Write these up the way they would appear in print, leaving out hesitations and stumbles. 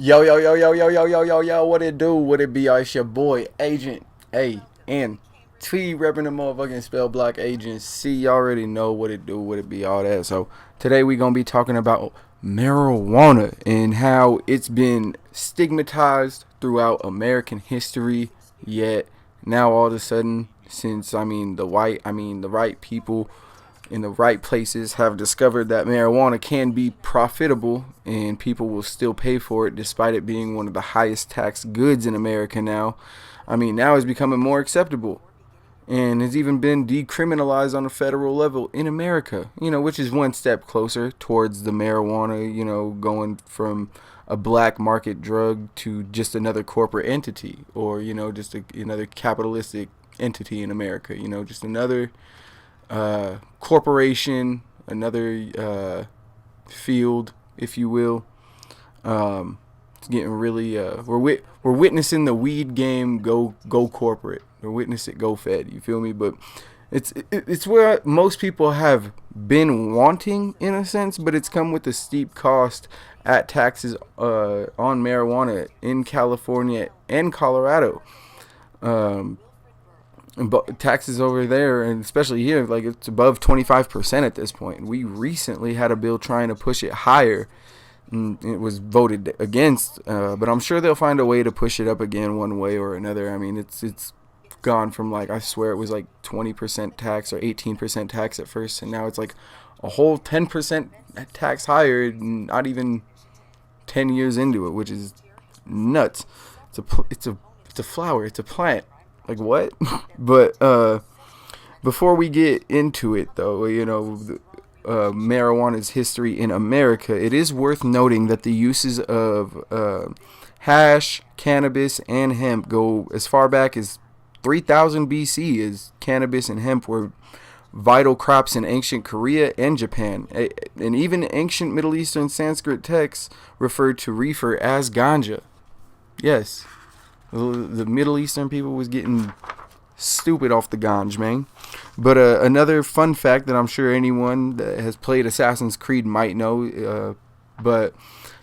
Yo, yo, yo, yo, yo, yo, yo, yo, yo, what it do? What it be? It's your boy, Agent A and T repping the motherfucking spell block agent C. You already know what it do, what it be, all that. So today we gonna be talking about marijuana and how it's been stigmatized throughout American history. Yet now all of a sudden, since the right people in the right places have discovered that marijuana can be profitable and people will still pay for it despite it being one of the highest taxed goods in America now. Now it's becoming more acceptable and has even been decriminalized on a federal level in America, which is one step closer towards the marijuana, going from a black market drug to just another corporate entity or, just another capitalistic entity in America, just another corporation, another field, if you will. It's getting really we're witnessing the weed game go corporate. We're witnessing it go fed. You feel me? But it's where most people have been wanting in a sense, but it's come with a steep cost at taxes on marijuana in California and Colorado. But taxes over there, and especially here, like it's above 25% at this point. We recently had a bill trying to push it higher, and it was voted against. But I'm sure they'll find a way to push it up again one way or another. It's gone from, like, I swear it was like 20% tax or 18% tax at first, and now it's like a whole 10% tax higher, not even 10 years into it, which is nuts. It's a flower. It's a plant. Like, what? But before we get into it, though, marijuana's history in America, it is worth noting that the uses of hash, cannabis, and hemp go as far back as 3000 BC, as cannabis and hemp were vital crops in ancient Korea and Japan. And even ancient Middle Eastern Sanskrit texts referred to reefer as ganja. Yes. The Middle Eastern people was getting stupid off the ganj, man. But another fun fact that I'm sure anyone that has played Assassin's Creed might know, but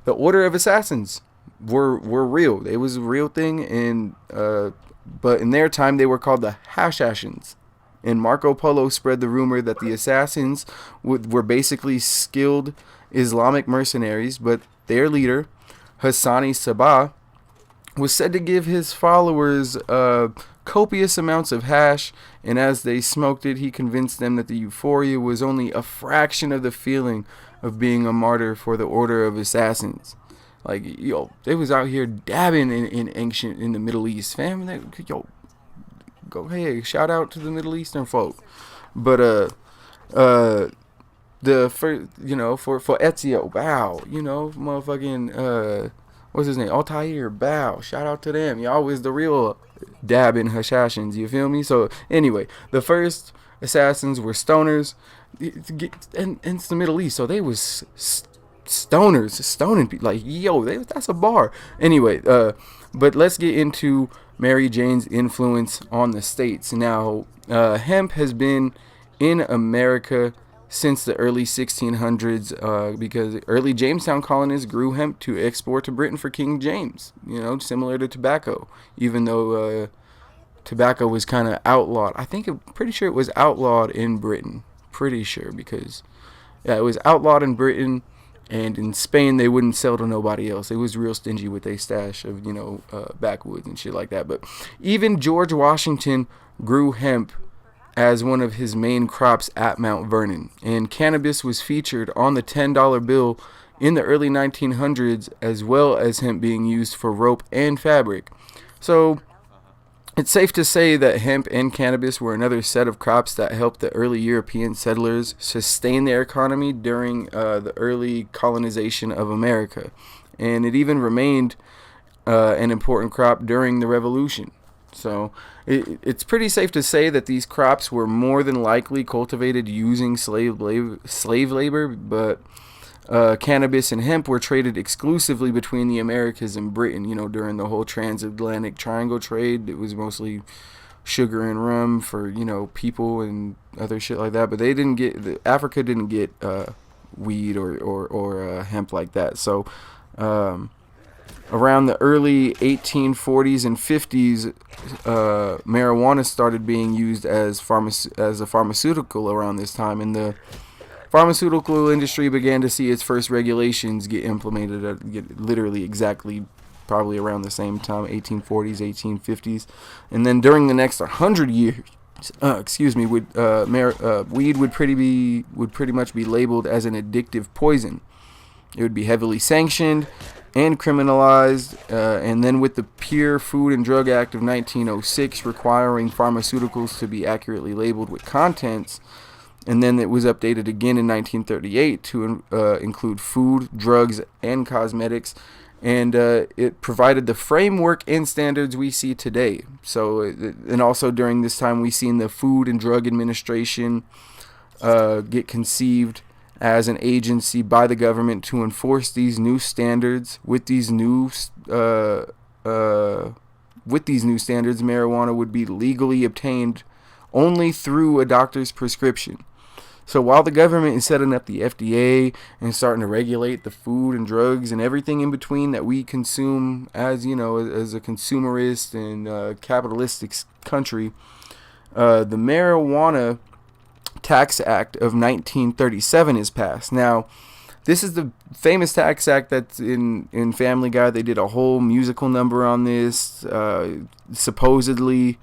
the Order of Assassins were real. It was a real thing, and but in their time they were called the Hashashins. And Marco Polo spread the rumor that the assassins were basically skilled Islamic mercenaries, but their leader, Hassani Sabah, was said to give his followers copious amounts of hash, and as they smoked it, he convinced them that the euphoria was only a fraction of the feeling of being a martyr for the Order of Assassins. Like, they was out here dabbing in the Middle East, fam. Go ahead, shout out to the Middle Eastern folk. But the first, for Ezio, Bow, motherfucking what's his name? Altair, Bow. Shout out to them. Y'all was the real dabbing Hashashins. You feel me? So anyway, the first assassins were stoners, and it's the Middle East, so they was stoners, stoning people. Like, that's a bar. Anyway, but let's get into Mary Jane's influence on the states. Now, hemp has been in America since the early 1600s, because early Jamestown colonists grew hemp to export to Britain for King James, similar to tobacco, even though tobacco was kind of outlawed. Pretty sure it was outlawed in Britain. Pretty sure, because it was outlawed in Britain, and in Spain they wouldn't sell to nobody else. They was real stingy with their stash of, backwoods and shit like that. But even George Washington grew hemp as one of his main crops at Mount Vernon, and cannabis was featured on the $10 bill in the early 1900s, as well as hemp being used for rope and fabric. So it's safe to say that hemp and cannabis were another set of crops that helped the early European settlers sustain their economy during the early colonization of America, and it even remained an important crop during the Revolution. So it's pretty safe to say that these crops were more than likely cultivated using slave labor, but cannabis and hemp were traded exclusively between the Americas and Britain. During the whole transatlantic triangle trade, it was mostly sugar and rum for, people and other shit like that. But Africa didn't get weed or hemp like that. So Around the early 1840s and 50s, marijuana started being used as a pharmaceutical around this time, and the pharmaceutical industry began to see its first regulations get implemented literally exactly probably around the same time, 1840s, 1850s. And then during the next 100 years, weed would pretty much be labeled as an addictive poison. It would be heavily sanctioned and criminalized, and then with the Pure Food and Drug Act of 1906 requiring pharmaceuticals to be accurately labeled with contents, and then it was updated again in 1938 to include food, drugs, and cosmetics, and it provided the framework and standards we see today. So, and also during this time, we seen the Food and Drug Administration get conceived as an agency by the government to enforce these new standards. With these new standards, marijuana would be legally obtained only through a doctor's prescription. So while the government is setting up the FDA and starting to regulate the food and drugs and everything in between that we consume as, as a consumerist and capitalistic country, the Marijuana Tax Act of 1937 is passed. Now, this is the famous tax act that's in Family Guy. They did a whole musical number on this. Supposedly,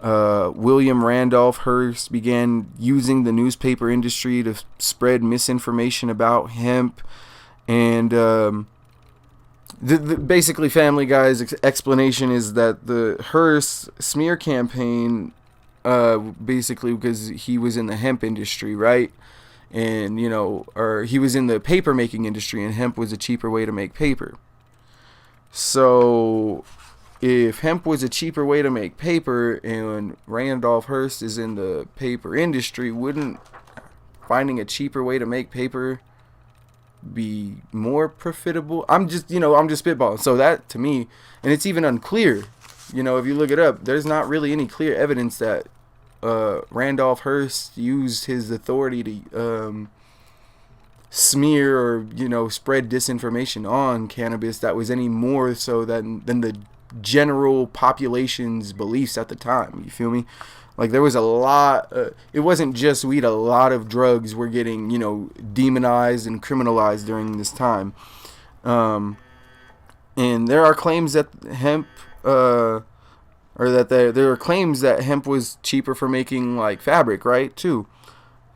William Randolph Hearst began using the newspaper industry to spread misinformation about hemp, and basically Family Guy's explanation is that the Hearst smear campaign, basically because he was in the hemp industry, right? And or he was in the paper making industry, and hemp was a cheaper way to make paper. So if hemp was a cheaper way to make paper and Randolph Hearst is in the paper industry, wouldn't finding a cheaper way to make paper be more profitable? I'm just spitballing. So that, to me, and it's even unclear, if you look it up, there's not really any clear evidence that Randolph Hearst used his authority to smear or spread disinformation on cannabis that was any more so than the general population's beliefs at the time. You feel me? Like, there was a lot, it wasn't just weed, a lot of drugs were getting demonized and criminalized during this time. And there are claims that hemp there are claims that hemp was cheaper for making like fabric, right, too.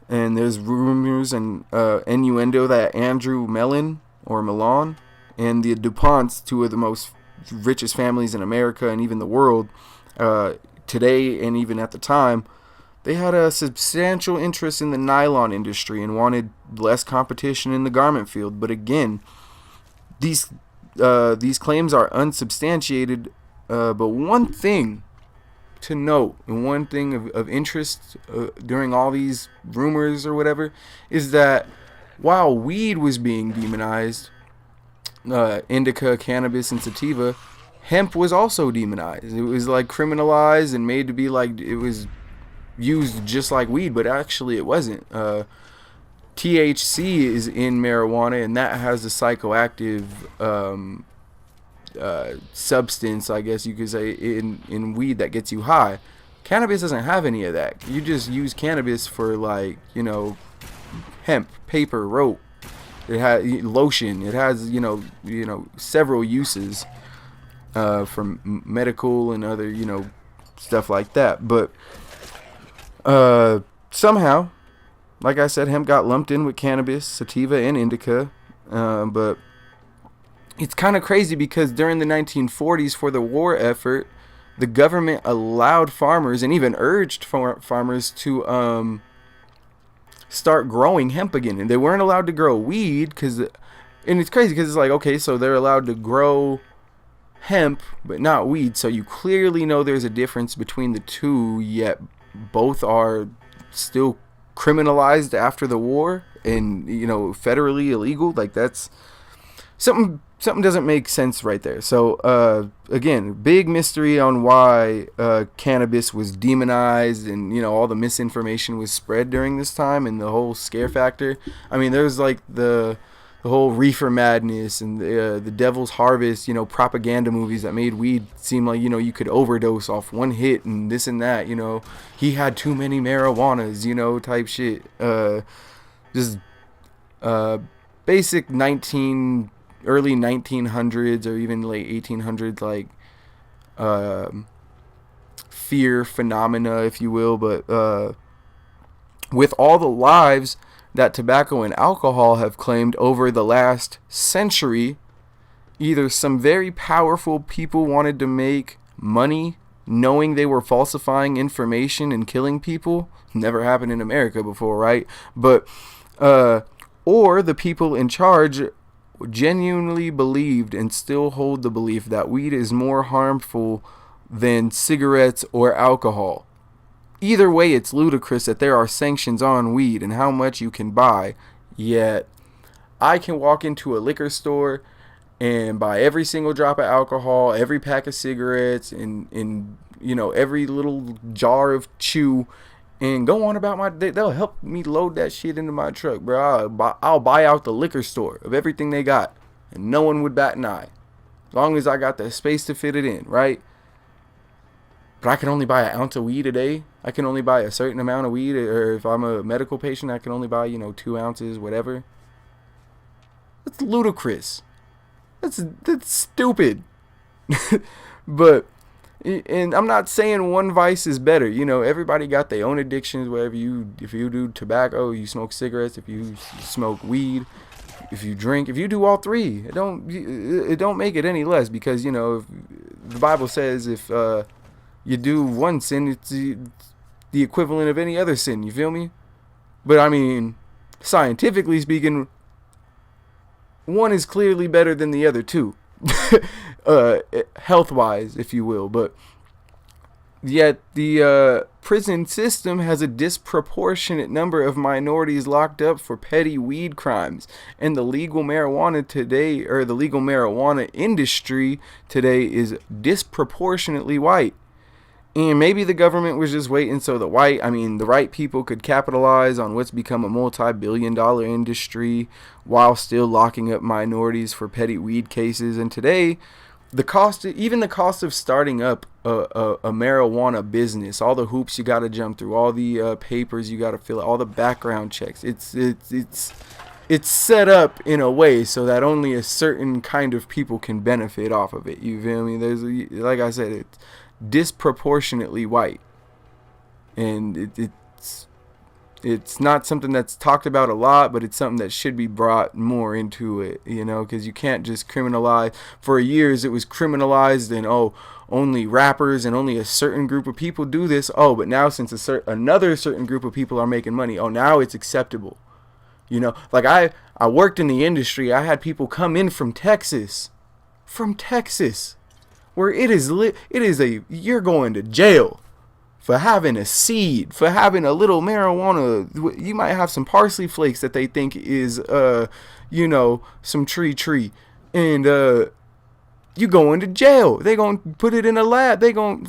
And there's rumors and innuendo that Andrew Mellon and the DuPonts, two of the most richest families in America and even the world today and even at the time, they had a substantial interest in the nylon industry and wanted less competition in the garment field. But again, these claims are unsubstantiated. But one thing to note, and one thing of interest during all these rumors or whatever, is that while weed was being demonized, indica, cannabis, and sativa, hemp was also demonized. It was like criminalized and made to be like it was used just like weed, but actually it wasn't. THC is in marijuana, and that has a psychoactive substance, I guess you could say, in weed that gets you high. Cannabis doesn't have any of that. You just use cannabis for hemp, paper, rope. It has lotion. It has several uses for medical and other stuff like that. But somehow, like I said, hemp got lumped in with cannabis, sativa, and indica. But it's kind of crazy because during the 1940s, for the war effort, the government allowed farmers and even urged farmers to start growing hemp again, and they weren't allowed to grow weed and it's crazy because it's like, okay, so they're allowed to grow hemp but not weed, so you clearly know there's a difference between the two, yet both are still criminalized after the war and federally illegal. Like, that's something doesn't make sense right there. So again, big mystery on why cannabis was demonized and all the misinformation was spread during this time and the whole scare factor. I mean, there's like the the whole reefer madness and the Devil's Harvest, propaganda movies that made weed seem like, you could overdose off one hit and this and that, he had too many marijuanas, type shit. Just basic early 1900s or even late 1800s, like, fear phenomena, if you will. But with all the lives that tobacco and alcohol have claimed over the last century, either some very powerful people wanted to make money knowing they were falsifying information and killing people. Never happened in America before, right? But or the people in charge genuinely believed and still hold the belief that weed is more harmful than cigarettes or alcohol. Either way, it's ludicrous that there are sanctions on weed and how much you can buy, yet I can walk into a liquor store and buy every single drop of alcohol, every pack of cigarettes, and every little jar of chew, and go on about they'll help me load that shit into my truck, bro. I'll buy out the liquor store of everything they got, and no one would bat an eye, as long as I got the space to fit it in, right? But I can only buy an ounce of weed a day. I can only buy a certain amount of weed, or if I'm a medical patient, I can only buy 2 ounces, whatever. That's ludicrous. That's stupid. But, and I'm not saying one vice is better. Everybody got their own addictions. If you do tobacco, you smoke cigarettes. If you smoke weed, if you drink, if you do all three, it don't make it any less, because if the Bible says if you do one sin, it's the equivalent of any other sin. You feel me? But I mean, scientifically speaking, one is clearly better than the other two, health-wise, if you will. But yet the prison system has a disproportionate number of minorities locked up for petty weed crimes, and the legal marijuana today, or the legal marijuana industry today, is disproportionately white. And maybe the government was just waiting so the right people could capitalize on what's become a multi-billion-dollar industry while still locking up minorities for petty weed cases. And today, the cost of starting up a marijuana business, all the hoops you got to jump through, all the papers you got to fill out, all the background checks, it's set up in a way so that only a certain kind of people can benefit off of it. You feel me? Like I said, it's disproportionately white, and it's not something that's talked about a lot, but it's something that should be brought more into it, because you can't just criminalize. For years it was criminalized, and only rappers and only a certain group of people do this. But now, since another certain group of people are making money, now it's acceptable. Like I worked in the industry. I had people come in from Texas, where you're going to jail for having a seed, for having a little marijuana. You might have some parsley flakes that they think is some tree, and you going to jail. They gonna put it in a lab. They gonna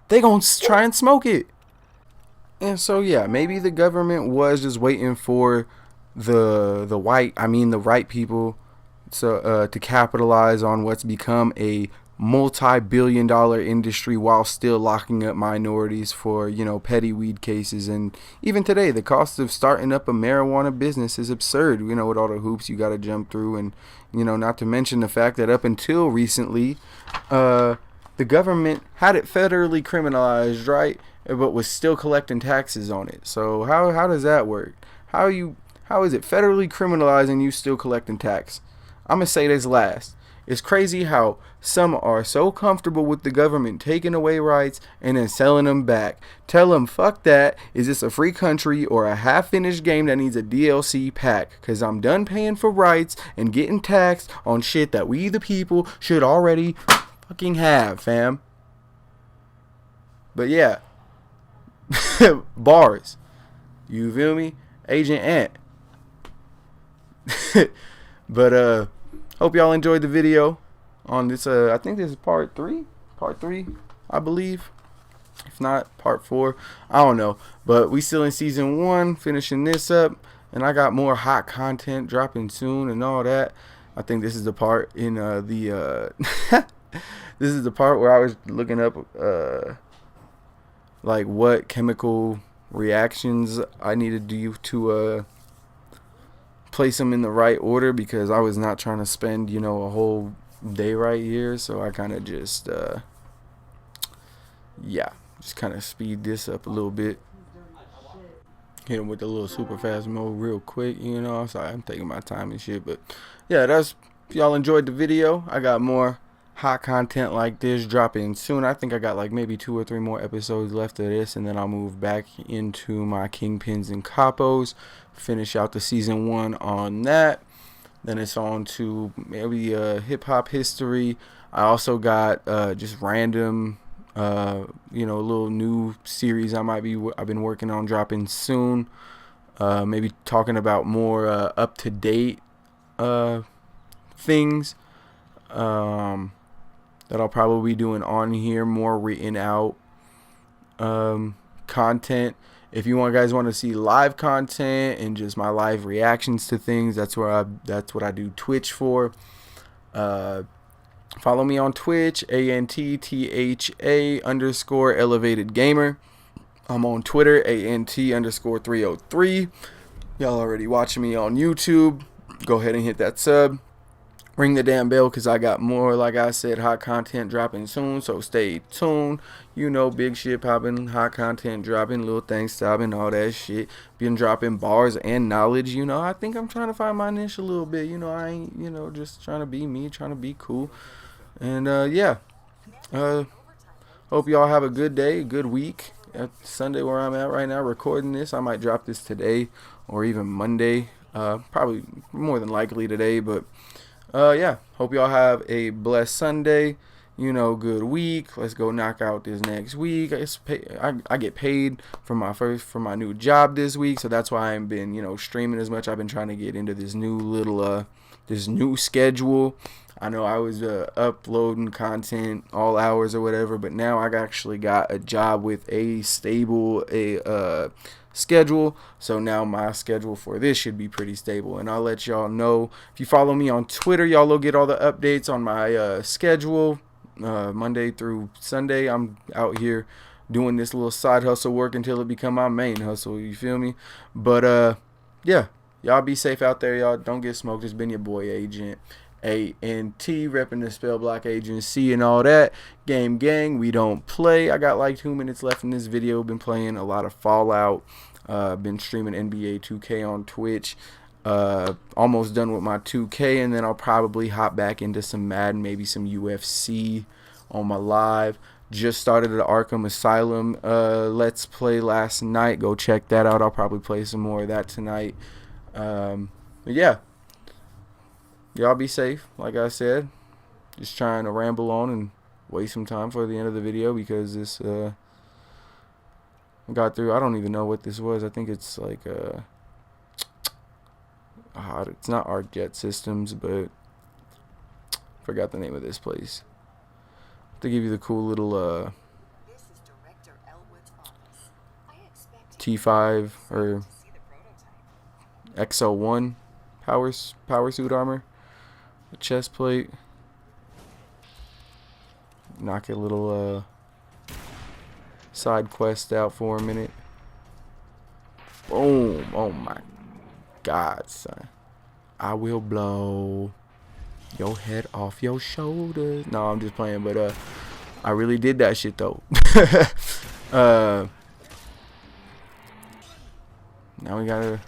try and smoke it. And so yeah, maybe the government was just waiting for the right people to capitalize on what's become a multi-billion-dollar industry while still locking up minorities for petty weed cases. And even today, the cost of starting up a marijuana business is absurd, with all the hoops you got to jump through. And not to mention the fact that up until recently, the government had it federally criminalized, right, but was still collecting taxes on it. So how does that work? How is it federally criminalized and you still collecting tax? I'm gonna say this last. It's crazy how some are so comfortable with the government taking away rights and then selling them back. Tell them, fuck that. Is this a free country or a half-finished game that needs a DLC pack? Because I'm done paying for rights and getting taxed on shit that we, the people, should already fucking have, fam. But yeah. Bars. You feel me? Agent Ant. But, hope y'all enjoyed the video on this. I think this is part 3, I believe. If not, part 4. I don't know. But we still in season 1, finishing this up. and I got more hot content dropping soon and all that. I think this is the part in the this is the part where I was looking up like what chemical reactions I needed to do to place them in the right order, because I was not trying to spend, you know, a whole day right here. So I kind of just yeah, just kind of speed this up a little bit. Hit him with the little super fast mode real quick, you know. Sorry, I'm taking my time and shit, but yeah, that's, if y'all enjoyed the video, I got more hot content like this dropping soon. I think I got like maybe 2 or 3 more episodes left of this, and then I'll move back into my Kingpins and Capos, finish out the season 1 on that. Then it's on to maybe hip hop history. I also got just random you know, a little new series I've been working on dropping soon. Maybe talking about more up to date things that I'll probably be doing on here, more written out content. If you guys want to see live content and just my live reactions to things, that's what I do Twitch for. Follow me on Twitch, ANTTHA_elevated_gamer. I'm on Twitter, ANT_303. Y'all already watching me on YouTube. Go ahead and hit that sub. Ring the damn bell, because I got more, like I said, hot content dropping soon. So stay tuned. You know, big shit popping, hot content dropping, little things stopping, all that shit. Been dropping bars and knowledge. You know, I think I'm trying to find my niche a little bit. You know, I ain't, you know, just trying to be me, trying to be cool. And yeah, hope y'all have a good day, a good week. Sunday where I'm at right now recording this. I might drop this today or even Monday. Probably more than likely today, but yeah, hope y'all have a blessed Sunday. You know, good week. Let's go knock out this next week. I get paid for my new job this week, so that's why I haven't been, you know, streaming as much. I've been trying to get into this new little this new schedule. I know I was uploading content all hours or whatever, but now I actually got a job with a stable schedule. So now my schedule for this should be pretty stable, and I'll let y'all know. If you follow me on Twitter, y'all will get all the updates on my schedule. Monday through Sunday, I'm out here doing this little side hustle work until it become my main hustle. You feel me? But yeah, y'all be safe out there. Y'all don't get smoked. It's been your boy Agent ANT, repping the Spell Block Agency and all that. Game gang, we don't play. I got like 2 minutes left in this video. Been playing a lot of Fallout. Been streaming NBA 2K on Twitch. Almost done with my 2K, and then I'll probably hop back into some Madden, maybe some UFC on my live. Just started the Arkham Asylum Let's Play last night. Go check that out. I'll probably play some more of that tonight. But yeah, y'all be safe. Like I said, just trying to ramble on and waste some time for the end of the video, because this got through. I don't even know what this was. I think it's like it's not ArcJet Systems, but forgot the name of this place. To give you the cool little T5 or XO1 power suit armor, a chest plate. Knock a little side quest out for a minute. Boom! Oh my God, son! I will blow your head off your shoulders. No, I'm just playing, but I really did that shit though. Now we gotta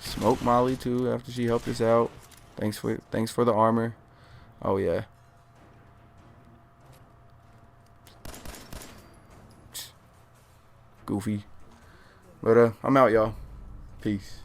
smoke Molly too after she helped us out. Thanks for the armor. Oh yeah. Goofy. But I'm out, y'all. Peace.